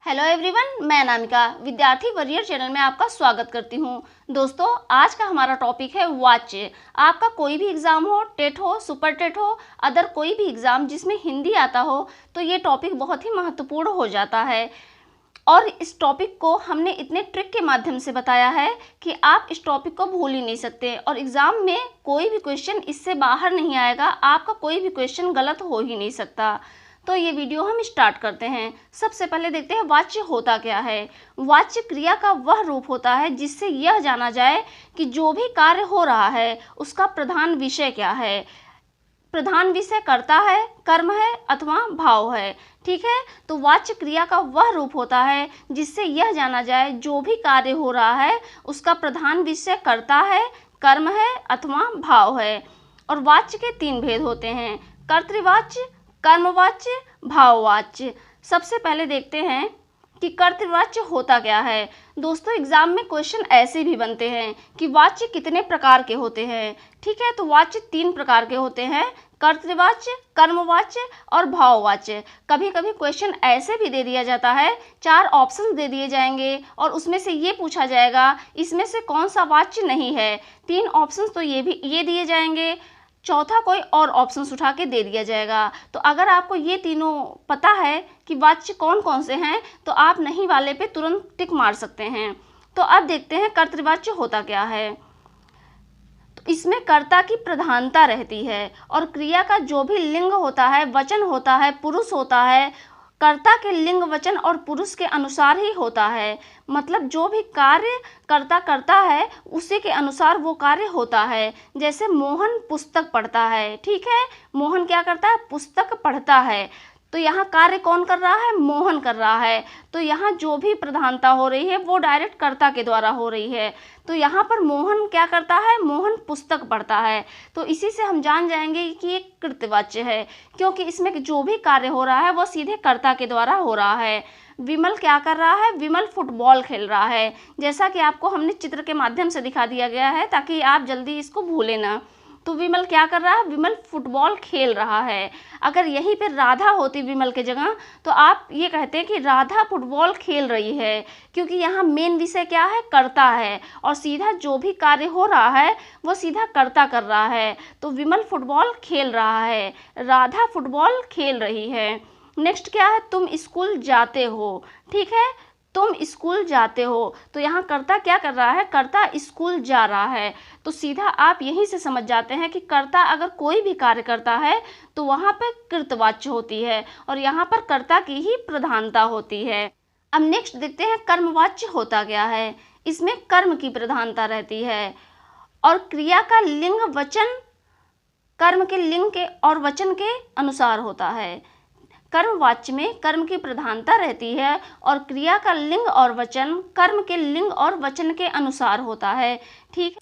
Hello everyone, मैं अनामिका विद्यार्थी warrior channel में आपका स्वागत करती हूं। दोस्तों, आज का हमारा टॉपिक है वाच्य। आपका कोई भी एग्ज़ाम हो, टेट हो, सुपर टेट हो, अदर कोई भी एग्ज़ाम जिसमें हिंदी आता हो, तो ये टॉपिक बहुत ही महत्वपूर्ण हो जाता है। और इस टॉपिक को हमने इतने ट्रिक के माध्यम से बताया है कि आप इस टॉपिक को भूल ही नहीं सकते और एग्ज़ाम में कोई भी क्वेश्चन इससे बाहर नहीं आएगा। आपका कोई भी क्वेश्चन गलत हो ही नहीं सकता। तो ये वीडियो हम स्टार्ट करते हैं। सबसे पहले देखते हैं वाच्य होता क्या है। वाच्य क्रिया का वह रूप होता है जिससे यह जाना जाए कि जो भी कार्य हो रहा है उसका प्रधान विषय क्या है। प्रधान विषय कर्ता है, कर्म है अथवा भाव है। ठीक है, तो वाच्य क्रिया का वह रूप होता है जिससे यह जाना जाए जो भी कार्य हो रहा है उसका प्रधान विषय कर्ता है, कर्म है अथवा भाव है। और वाच्य के तीन भेद होते हैं, कर्तृवाच्य, कर्मवाच्य, भाववाच्य। सबसे पहले देखते हैं कि कर्तृवाच्य होता क्या है। दोस्तों, एग्जाम में क्वेश्चन ऐसे भी बनते हैं कि वाच्य कितने प्रकार के होते हैं। ठीक है, तो वाच्य तीन प्रकार के होते हैं, कर्तृवाच्य, कर्मवाच्य और भाववाच्य। कभी कभी क्वेश्चन ऐसे भी दे दिया जाता है, चार ऑप्शन दे दिए जाएंगे और उसमें से ये पूछा जाएगा इसमें से कौन सा वाच्य नहीं है। तीन ऑप्शन तो ये दिए जाएंगे, चौथा कोई और ऑप्शन उठा के दे दिया जाएगा। तो अगर आपको ये तीनों पता है कि वाच्य कौन कौन से हैं तो आप नहीं वाले पे तुरंत टिक मार सकते हैं। तो अब देखते हैं कर्तृवाच्य होता क्या है। तो इसमें कर्ता की प्रधानता रहती है और क्रिया का जो भी लिंग होता है, वचन होता है, पुरुष होता है, कर्ता के लिंग, वचन और पुरुष के अनुसार ही होता है। मतलब जो भी कार्य कर्ता करता है उसी के अनुसार वो कार्य होता है। जैसे मोहन पुस्तक पढ़ता है। ठीक है, मोहन क्या करता है, पुस्तक पढ़ता है। तो यहाँ कार्य कौन कर रहा है, मोहन कर रहा है। तो यहाँ जो भी प्रधानता हो रही है वो डायरेक्ट कर्ता के द्वारा हो रही है। तो यहाँ पर मोहन क्या करता है, मोहन पुस्तक पढ़ता है। तो इसी से हम जान जाएंगे कि ये कृतवाच्य है, क्योंकि इसमें जो भी कार्य हो रहा है वो सीधे कर्ता के द्वारा हो रहा है। विमल क्या कर रहा है, विमल फुटबॉल खेल रहा है। जैसा कि आपको हमने चित्र के माध्यम से दिखा दिया गया है ताकि आप जल्दी इसको भूलें ना। तो विमल क्या कर रहा है, विमल फुटबॉल खेल रहा है। अगर यहीं पे राधा होती विमल के जगह तो आप ये कहते हैं कि राधा फुटबॉल खेल रही है, क्योंकि यहाँ मेन विषय क्या है, कर्ता है और सीधा जो भी कार्य हो रहा है वो सीधा कर्ता कर रहा है। तो विमल फुटबॉल खेल रहा है, राधा फुटबॉल खेल रही है। नेक्स्ट क्या है, तुम स्कूल जाते हो। ठीक है, तुम स्कूल जाते हो। तो यहाँ कर्ता क्या कर रहा है, कर्ता स्कूल जा रहा है। तो सीधा आप यहीं से समझ जाते हैं कि कर्ता अगर कोई भी कार्य करता है तो वहाँ पर कृतवाच्य होती है और यहाँ पर कर्ता की ही प्रधानता होती है। अब नेक्स्ट देखते हैं कर्मवाच्य होता क्या है। इसमें कर्म की प्रधानता रहती है और क्रिया का लिंग, वचन कर्म के लिंग के और वचन के अनुसार होता है। कर्मवाच्य में कर्म की प्रधानता रहती है और क्रिया का लिंग और वचन कर्म के लिंग और वचन के अनुसार होता है। ठीक,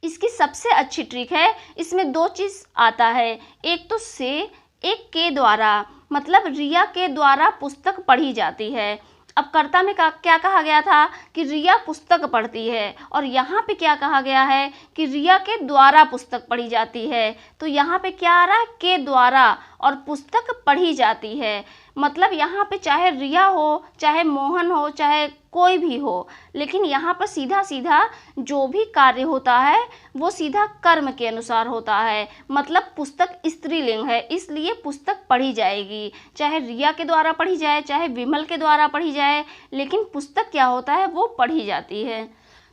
इसकी सबसे अच्छी ट्रिक है, इसमें दो चीज़ आता है, एक तो से, एक के द्वारा। मतलब रिया के द्वारा पुस्तक पढ़ी जाती है। अब कर्ता में क्या कहा गया था कि रिया पुस्तक पढ़ती है और यहाँ पे क्या कहा गया है कि रिया के द्वारा पुस्तक पढ़ी जाती है। तो यहाँ पे क्या आ रहा है, के द्वारा और पुस्तक पढ़ी जाती है। मतलब यहाँ पे चाहे रिया हो, चाहे मोहन हो, चाहे कोई भी हो, लेकिन यहाँ पर सीधा सीधा जो भी कार्य होता है वो सीधा कर्म के अनुसार होता है। मतलब पुस्तक स्त्रीलिंग है, इसलिए पुस्तक पढ़ी जाएगी, चाहे रिया के द्वारा पढ़ी जाए, चाहे विमल के द्वारा पढ़ी जाए, लेकिन पुस्तक क्या होता है, वो पढ़ी जाती है।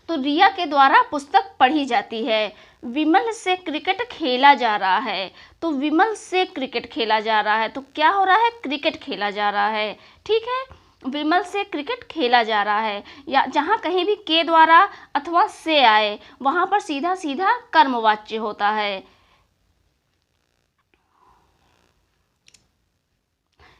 तो रिया के द्वारा पुस्तक पढ़ी जाती है। विमल से क्रिकेट खेला जा रहा है। तो विमल से क्रिकेट खेला जा रहा है, तो क्या हो रहा है, क्रिकेट खेला जा रहा है। ठीक है, विमल से क्रिकेट खेला जा रहा है। या जहाँ कहीं भी के द्वारा अथवा से आए वहाँ पर सीधा सीधा कर्मवाच्य होता है।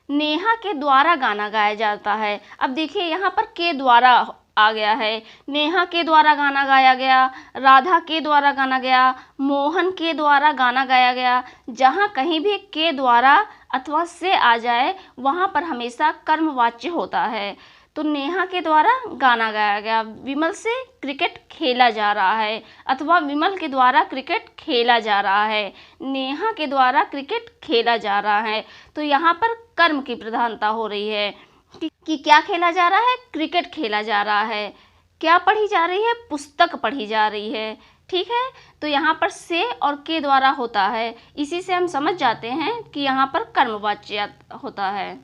नेहा के द्वारा गाना गाया जाता है। अब देखिए यहाँ पर के द्वारा आ गया है, नेहा के द्वारा गाना गाया गया, राधा के द्वारा गाना गया, मोहन के द्वारा गाना गाया गया। जहाँ कहीं भी के द्वारा अथवा से आ जाए वहाँ पर हमेशा कर्मवाच्य होता है। तो नेहा के द्वारा गाना गाया गया, विमल से क्रिकेट खेला जा रहा है अथवा विमल के द्वारा क्रिकेट खेला जा रहा है, नेहा के द्वारा क्रिकेट खेला जा रहा है। तो यहाँ पर कर्म की प्रधानता हो रही है। कि क्या खेला जा रहा है, क्रिकेट खेला जा रहा है। क्या पढ़ी जा रही है, पुस्तक पढ़ी जा रही है। ठीक है, तो यहाँ पर से और के द्वारा होता है, इसी से हम समझ जाते हैं कि यहाँ पर कर्मवाच्य होता है।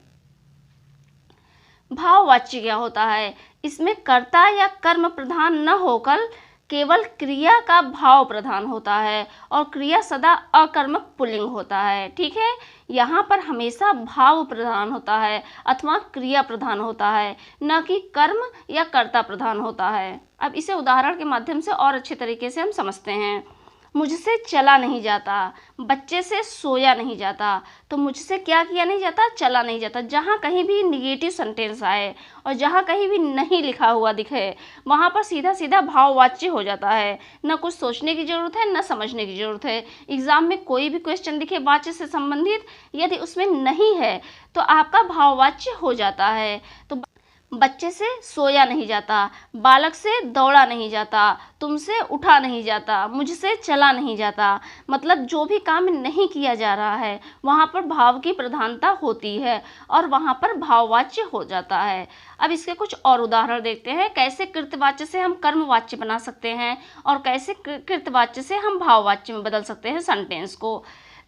भाववाच्य क्या होता है, इसमें कर्ता या कर्म प्रधान न होकर केवल क्रिया का भाव प्रधान होता है और क्रिया सदा अकर्मक पुल्लिंग होता है। ठीक है, यहाँ पर हमेशा भाव प्रधान होता है अथवा क्रिया प्रधान होता है, न कि कर्म या कर्ता प्रधान होता है। अब इसे उदाहरण के माध्यम से और अच्छे तरीके से हम समझते हैं। मुझसे चला नहीं जाता, बच्चे से सोया नहीं जाता। तो मुझसे क्या किया नहीं जाता, चला नहीं जाता। जहाँ कहीं भी निगेटिव सेंटेंस आए और जहाँ कहीं भी नहीं लिखा हुआ दिखे, वहाँ पर सीधा सीधा भाववाच्य हो जाता है। न कुछ सोचने की ज़रूरत है, न समझने की ज़रूरत है। एग्ज़ाम में कोई भी क्वेश्चन दिखे वाच्य से संबंधित, यदि उसमें नहीं है तो आपका भाववाच्य हो जाता है। तो बच्चे से सोया नहीं जाता, बालक से दौड़ा नहीं जाता, तुमसे उठा नहीं जाता, मुझसे चला नहीं जाता। मतलब जो भी काम नहीं किया जा रहा है वहाँ पर भाव की प्रधानता होती है और वहाँ पर भाववाच्य हो जाता है। अब इसके कुछ और उदाहरण देखते हैं, कैसे कृतवाच्य से हम कर्मवाच्य बना सकते हैं और कैसे कृतवाच्य से हम भाववाच्य में बदल सकते हैं सेंटेंस को।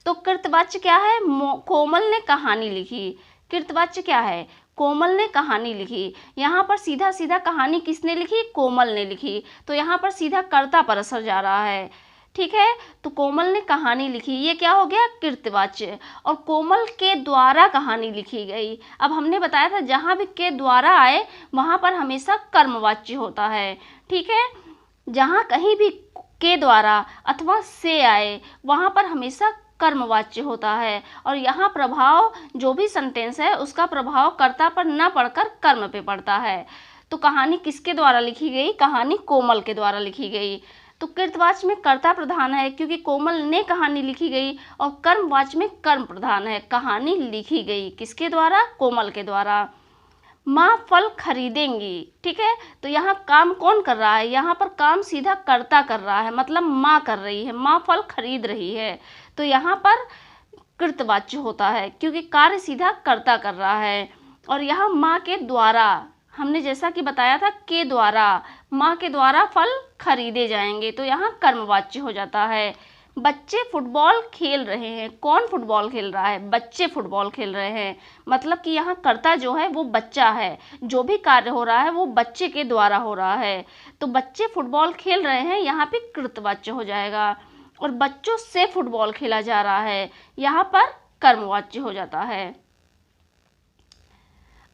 तो कृतवाच्य क्या है, कोमल ने कहानी लिखी। कृतवाच्य क्या है, कोमल ने कहानी लिखी। यहाँ पर सीधा सीधा कहानी किसने लिखी, कोमल ने लिखी। तो यहाँ पर सीधा कर्ता पर असर जा रहा है। ठीक है, तो कोमल ने कहानी लिखी, ये क्या हो गया, कृतवाच्य। और कोमल के द्वारा कहानी लिखी गई। अब हमने बताया था जहाँ भी के द्वारा आए वहाँ पर हमेशा कर्मवाच्य होता है। ठीक है, जहाँ कहीं भी के द्वारा अथवा से आए वहाँ पर हमेशा कर्मवाच्य होता है। और यहाँ प्रभाव जो भी सेंटेंस है उसका प्रभाव कर्ता पर न पड़कर कर्म पे पड़ता है। तो कहानी किसके द्वारा लिखी गई, कहानी कोमल के द्वारा लिखी गई। तो कृतवाच्य में कर्ता प्रधान है क्योंकि कोमल ने कहानी लिखी गई, और कर्मवाच्य में कर्म प्रधान है, कहानी लिखी गई किसके द्वारा, कोमल के द्वारा। माँ फल खरीदेंगी। ठीक है, तो यहाँ काम कौन कर रहा है, यहाँ पर काम सीधा कर्ता कर रहा है, मतलब माँ कर रही है, माँ फल खरीद रही है। तो यहाँ पर कृतवाच्य होता है क्योंकि कार्य सीधा कर्ता कर रहा है। और यहाँ माँ के द्वारा, हमने जैसा कि बताया था के द्वारा, माँ के द्वारा फल खरीदे जाएंगे, तो यहाँ कर्मवाच्य हो जाता है। बच्चे फुटबॉल खेल रहे हैं। कौन फुटबॉल खेल रहा है, बच्चे फुटबॉल खेल रहे हैं। मतलब कि यहाँ कर्ता जो है वो बच्चा है, जो भी कार्य हो रहा है वो बच्चे के द्वारा हो रहा है। तो बच्चे फुटबॉल खेल रहे हैं, यहाँ पे कृतवाच्य हो जाएगा। और बच्चों से फुटबॉल खेला जा रहा है, यहाँ पर कर्मवाच्य हो जाता है।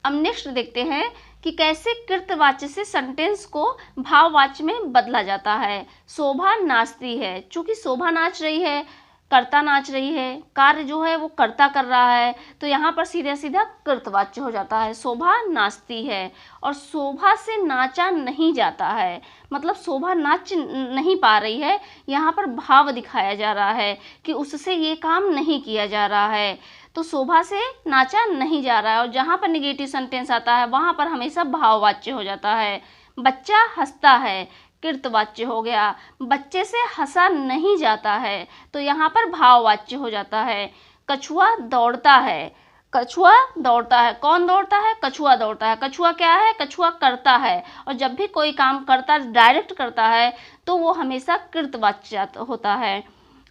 अब नेक्स्ट देखते हैं कि कैसे कृतवाच्य से सेंटेंस को भाववाच्य में बदला जाता है। शोभा नाचती है, चूंकि शोभा नाच रही है, कर्ता नाच रही है, कार्य जो है वो कर्ता कर रहा है, तो यहाँ पर सीधा सीधा कृतवाच्य हो जाता है। शोभा नाचती है। और शोभा से नाचा नहीं जाता है, मतलब शोभा नाच नहीं पा रही है, यहाँ पर भाव दिखाया जा रहा है कि उससे ये काम नहीं किया जा रहा है। तो शोभा से नाचा नहीं जा रहा है, और जहाँ पर निगेटिव सेंटेंस आता है वहाँ पर हमेशा भाववाच्य हो जाता है। बच्चा हंसता है, कृतवाच्य हो गया। बच्चे से हंसा नहीं जाता है, तो यहाँ पर भाववाच्य हो जाता है। कछुआ दौड़ता है, कछुआ दौड़ता है, कौन दौड़ता है, कछुआ दौड़ता है। कछुआ क्या है, कछुआ करता है, और जब भी कोई काम करता डायरेक्ट करता है तो वो हमेशा कृतवाच्य होता है।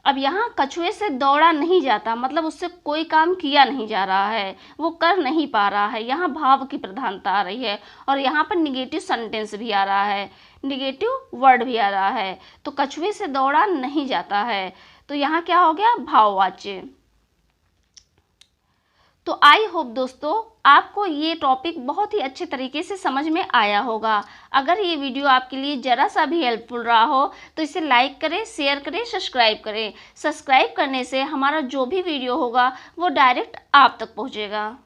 अब यहाँ कछुए से दौड़ा नहीं जाता, मतलब उससे कोई काम किया नहीं जा रहा है, वो कर नहीं पा रहा है, यहाँ भाव की प्रधानता आ रही है। और यहाँ पर निगेटिव सेंटेंस भी आ रहा है, निगेटिव वर्ड भी आ रहा है। तो कछुए से दौड़ा नहीं जाता है, तो यहाँ क्या हो गया, भाववाच्य। तो आई होप दोस्तों आपको ये टॉपिक बहुत ही अच्छे तरीके से समझ में आया होगा। अगर ये वीडियो आपके लिए ज़रा सा भी हेल्पफुल रहा हो तो इसे लाइक करें, शेयर करें, सब्सक्राइब करें। सब्सक्राइब करने से हमारा जो भी वीडियो होगा वो डायरेक्ट आप तक पहुँचेगा।